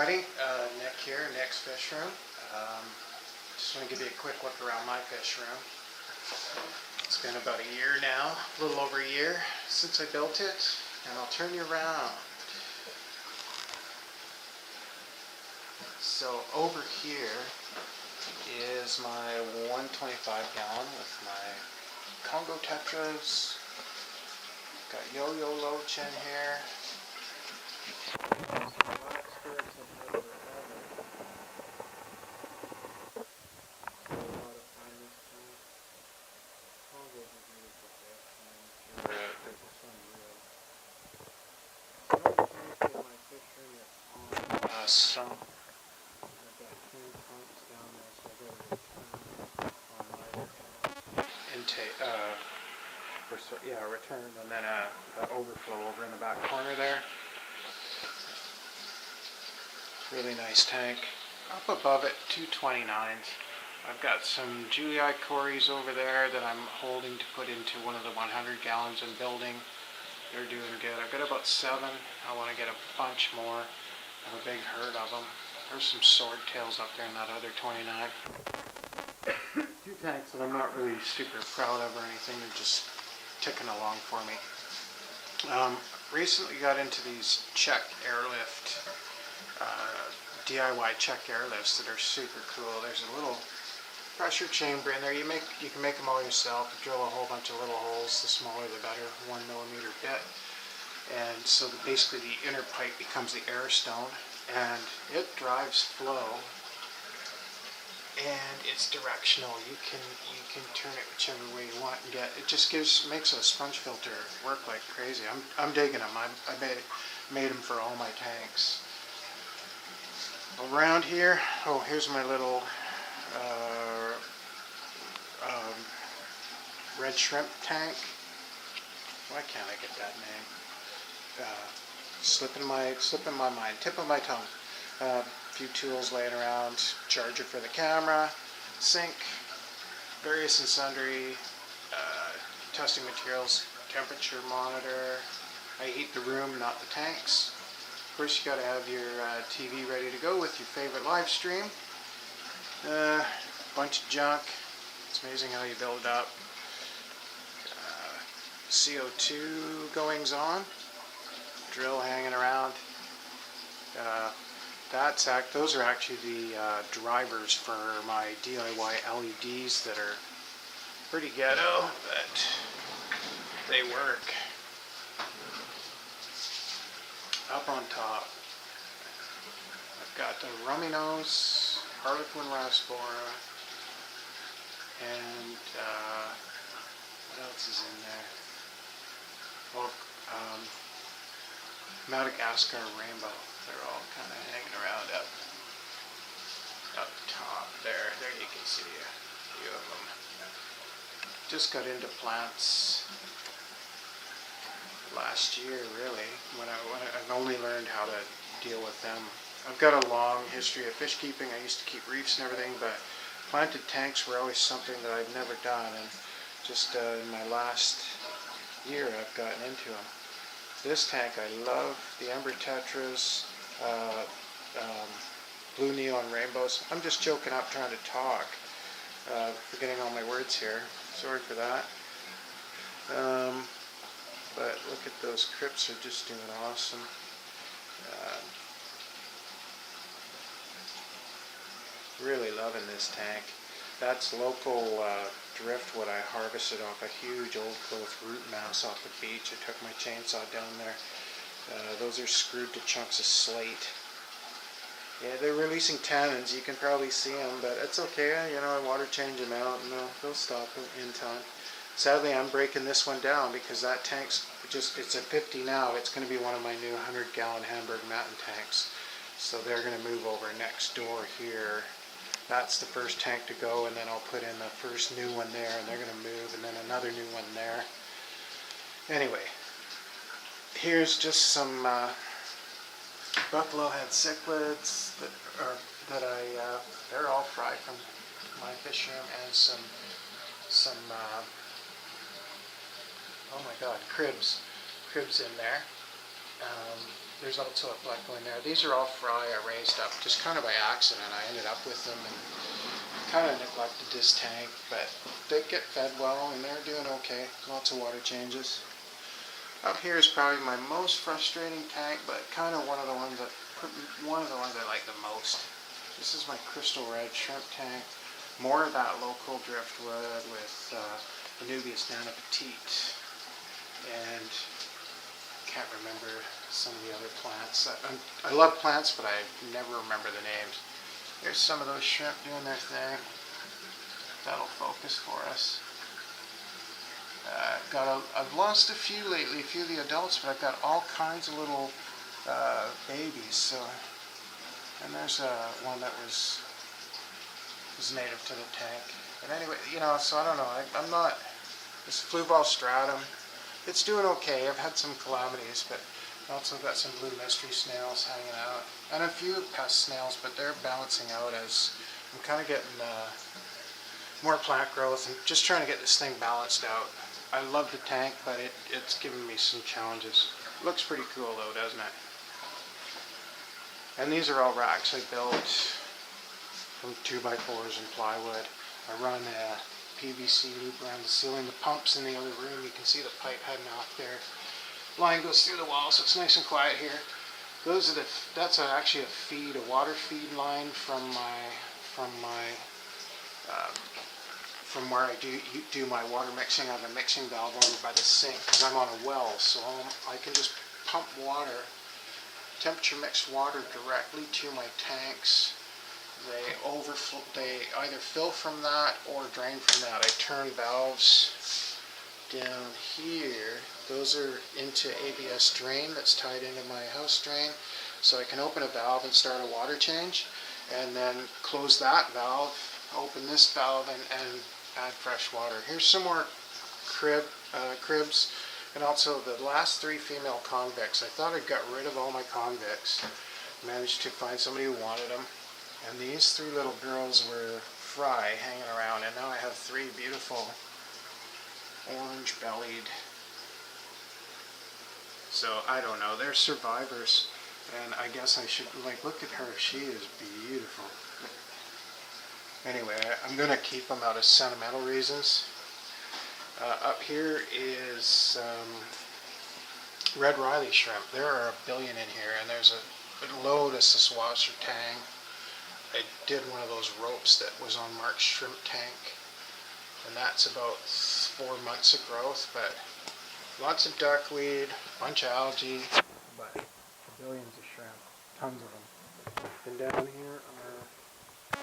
everybody, Nick here, Nick's Fishroom. Just want to give you a quick look around my fish room. It's been about a year now, a little over a year since I built it, and I'll turn you around. So over here is my 125 gallon with my Congo Tetras. Got Yo-Yo Loach in here. Some I've got 10 pumps down there, so I got to return on my intake, return, and then an overflow over in the back corner there. Really nice tank. Up above it, 229s. I've got some Julii Cories over there that I'm holding to put into one of the 100 gallons and building. They're doing good. I've got about 7. I want to get a bunch more. I have a big herd of them. There's some swordtails up there in that other 29. Two tanks that I'm not really super proud of or anything. They're just ticking along for me. Recently got into these Czech airlift, DIY Czech airlifts that are super cool. There's a little pressure chamber in there. You can make them all yourself. You drill a whole bunch of little holes. The smaller the better. 1 millimeter bit. And so basically the inner pipe becomes the air stone, and it drives flow, and it's directional. You can turn it whichever way you want and get it. Just makes a sponge filter work like crazy. I'm digging them. I made them for all my tanks. Around here, here's my little red shrimp tank. Why can't I get that name? Slipping my mind, tip of my tongue. A few tools laying around, charger for the camera, sink, various and sundry, testing materials, temperature monitor. I heat the room, not the tanks. Of course, you got to have your TV ready to go with your favorite live stream. Bunch of junk. It's amazing how you build it up. CO2 goings on. Drill hanging around. Those are actually the drivers for my DIY LEDs that are pretty ghetto, but they work. Up on top, I've got the Rummy Nose, Harlequin Raspora, and what else is in there? Madagascar Rainbow. They're all kind of hanging around up top there. There you can see a few of them. Just got into plants last year, really, when I've only learned how to deal with them. I've got a long history of fish keeping. I used to keep reefs and everything, but planted tanks were always something that I've never done, and just in my last year I've gotten into them. This tank I love, the Ember Tetras, Blue Neon Rainbows. I'm just joking up trying to talk, forgetting all my words here. Sorry for that. But look at those crypts, are just doing awesome. Really loving this tank. That's local driftwood I harvested off a huge old growth root mass off the beach. I took my chainsaw down there. Those are screwed to chunks of slate. Yeah, they're releasing tannins. You can probably see them, but it's okay. I water change them out, and they'll stop in time. Sadly, I'm breaking this one down because that tank's it's a 50 now. It's going to be one of my new 100-gallon Hamburg Matten tanks. So they're going to move over next door here. That's the first tank to go, and then I'll put in the first new one there, and they're going to move, and then another new one there. Anyway, here's just some buffalo head cichlids they're all fried from my fish room, and some oh my god, cribs in there. there's also a pleco in there. These are all fry I raised up just kind of by accident. I ended up with them and kind of neglected this tank, but they get fed well and they're doing okay. Lots of water changes. Up here is probably my most frustrating tank, but kind of one of the ones I like the most. This is my crystal red shrimp tank. More of that local driftwood with Anubias nana petite, and can't remember some of the other plants. I love plants, but I never remember the names. Here's some of those shrimp doing their thing. That'll focus for us. I've lost a few lately, a few of the adults, but I've got all kinds of little babies. So, and there's one that was native to the tank. But anyway, so I don't know. I'm not. This Fluval stratum, it's doing okay. I've had some calamities, but I also got some blue mystery snails hanging out, and a few pest snails, but they're balancing out as I'm kind of getting more plant growth and just trying to get this thing balanced out. I love the tank, but it's giving me some challenges. Looks pretty cool though, doesn't it? And these are all racks I built from 2x4s and plywood. I run a PVC loop around the ceiling. The pump's in the other room. You can see the pipe heading off there. Line goes through the wall, so it's nice and quiet here. That's actually a water feed line from where I do my water mixing. I have a mixing valve over by the sink because I'm on a well, so I can just pump water, temperature mixed water directly to my tanks. They either fill from that or drain from that. I turn valves down here. Those are into ABS drain that's tied into my house drain. So I can open a valve and start a water change, and then close that valve, open this valve, and add fresh water. Here's some more cribs, and also the last 3 female convicts. I thought I'd got rid of all my convicts. Managed to find somebody who wanted them. And these 3 little girls were fry hanging around, and now I have 3 beautiful orange-bellied. So I don't know, they're survivors, and I guess I should look at her. She is beautiful. Anyway, I'm gonna keep them out of sentimental reasons. Up here is red Riley shrimp. There are a billion in here, and there's a load of Saswasser tang. I did one of those ropes that was on Mark's shrimp tank, and that's about 4 months of growth, but lots of duckweed, a bunch of algae, but billions of shrimp, tons of them. And down here are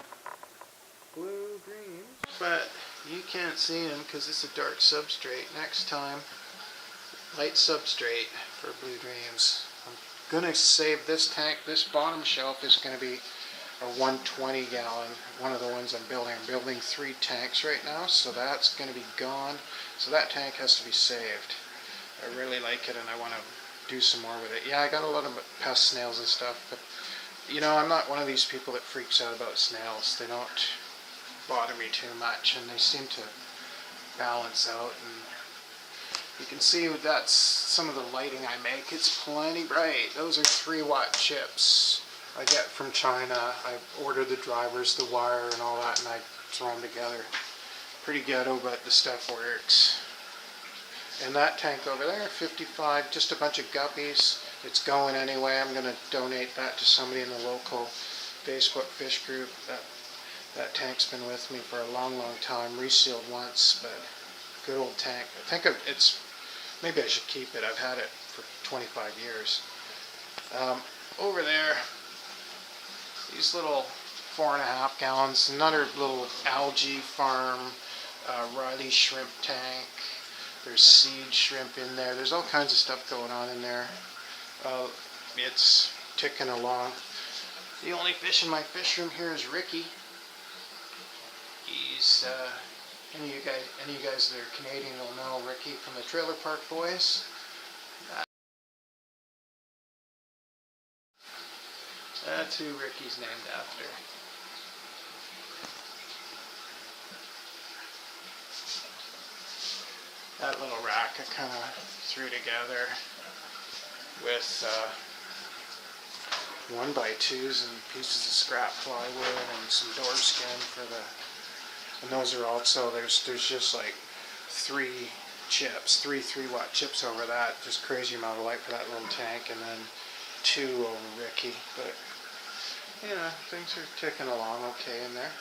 blue greens, but you can't see them because it's a dark substrate. Next time, light substrate for blue dreams. I'm gonna save this tank. This bottom shelf is gonna be a 120 gallon, one of the ones I'm building. I'm building 3 tanks right now, so that's going to be gone. So that tank has to be saved. I really like it, and I want to do some more with it. Yeah, I got a lot of pest snails and stuff, but I'm not one of these people that freaks out about snails. They don't bother me too much, and they seem to balance out. And you can see that's some of the lighting I make. It's plenty bright. Those are 3-watt chips I get from China. I order the drivers, the wire, and all that, and I throw them together. Pretty ghetto, but the stuff works. And that tank over there, 55, just a bunch of guppies. It's going anyway. I'm going to donate that to somebody in the local Facebook fish group. That tank's been with me for a long, long time. Resealed once, but good old tank. I think maybe I should keep it. I've had it for 25 years. Over there, these little 4.5 gallons, another little algae farm, Riley shrimp tank. There's seed shrimp in there. There's all kinds of stuff going on in there. It's ticking along. The only fish in my fish room here is Ricky. He's any of you guys that are Canadian will know Ricky from the Trailer Park Boys. That's who Ricky's named after. That little rack I kind of threw together with 1x2s and pieces of scrap plywood and some door skin for the, and those are also, there's just like 3 chips, 3 3-watt chips over that, just crazy amount of light for that little tank, and then 2 over Ricky, but yeah, things are ticking along okay in there.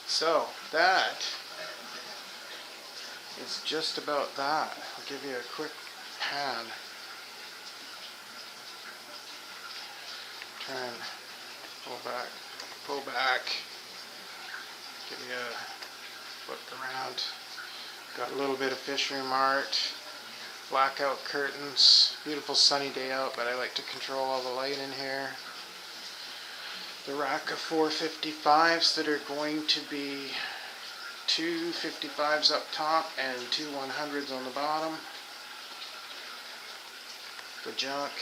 So that is just about that. I'll give you a quick pan. Try and pull back, give you a look around. Got a little bit of Fishroom art, blackout curtains, beautiful sunny day out, but I like to control all the light in here. The rack of 455s that are going to be 2 55s up top and 2 100s on the bottom. The junk.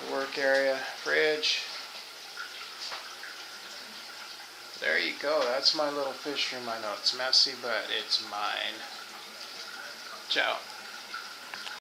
The work area, fridge. There you go, that's my little fish room. I know it's messy, but it's mine. Ciao.